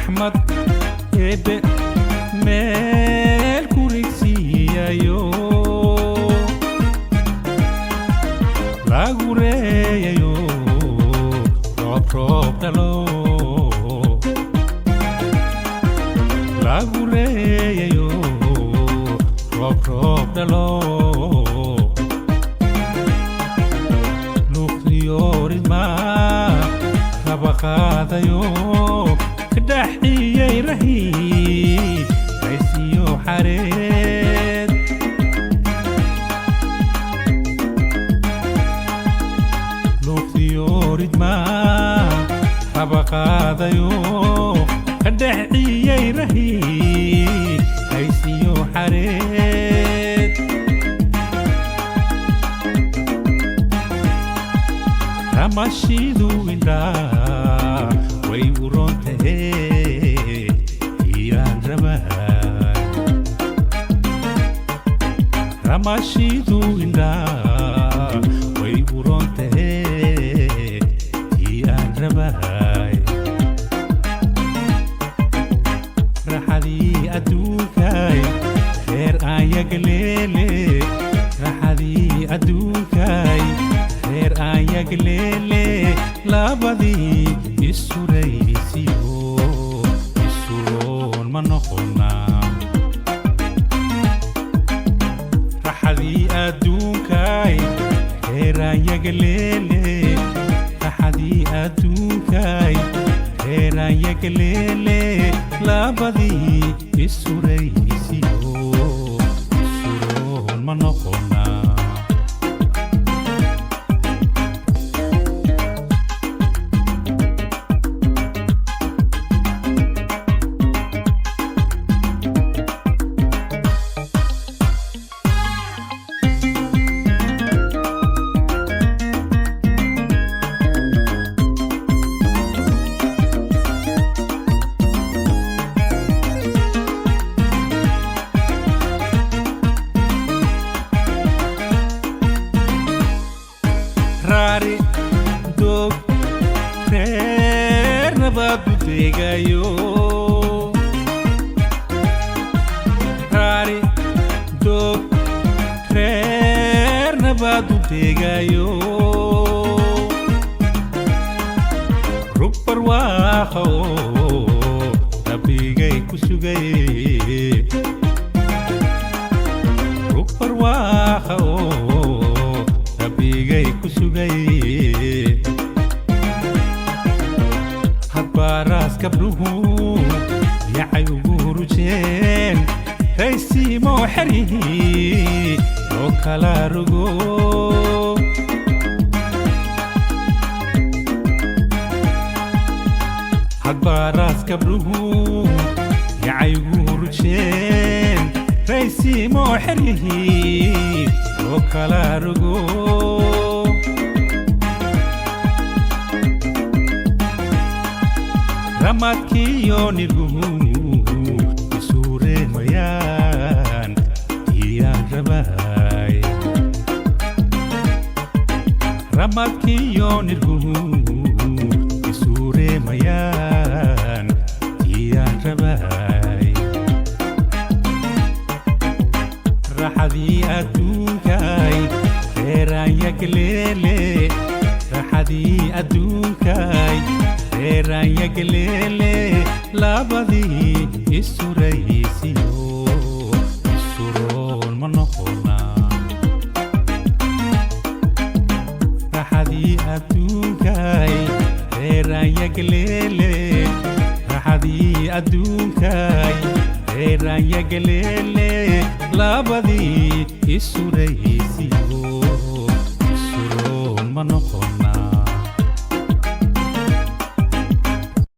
رحمة إبن مال كوريكسيا يو لاغوريا يو روب دلو لاغوريا يو روب دلو نوكليوري ما خبقادا يو كدحيي رهي عيسيو حريد نوكليوري ما خبقادا يو كدحيي رهي عيسيو حريد رمشيدو إندا ويورونته إيران رباي رمشيدو إندا ويورونته إيران رباي رحدي أدوكاي خير آيك ليلي رحدي أدوكاي خير آيك ليلي لابدي إسوريسيو إسورون منخونا رحدي أدوكاي خير آيك ليلي رحدي أدوكاي خير آيك ليلي لابدي إسوريسيو إسورون منخونا Rari dog kher nabadu degayo Rari dog kher nabadu degayo Rupar wakho tabigay kusugay Rupar wakho bigay kusugay hadbaras kabruhu yacay ugu rujeen raysi mo xarihi oo kala rugo hadbaras kabruhu yacay ugu rujeen raysi mo xarihi oo kala rugo ramadkiyo nirguhu isure mayan iyaan rabay ramadkiyo nirguhu isure mayan iyaan rabay raxadii adduunkay reeraan yaglele raxadii adduunkay reeraan yaglele labadii isuraysiyo isuroon ma noqona raxadii adduunkay reeraan yaglele raxadii adduunkay reeraan yaglele labadii isuraysiyo isuroon ma noqona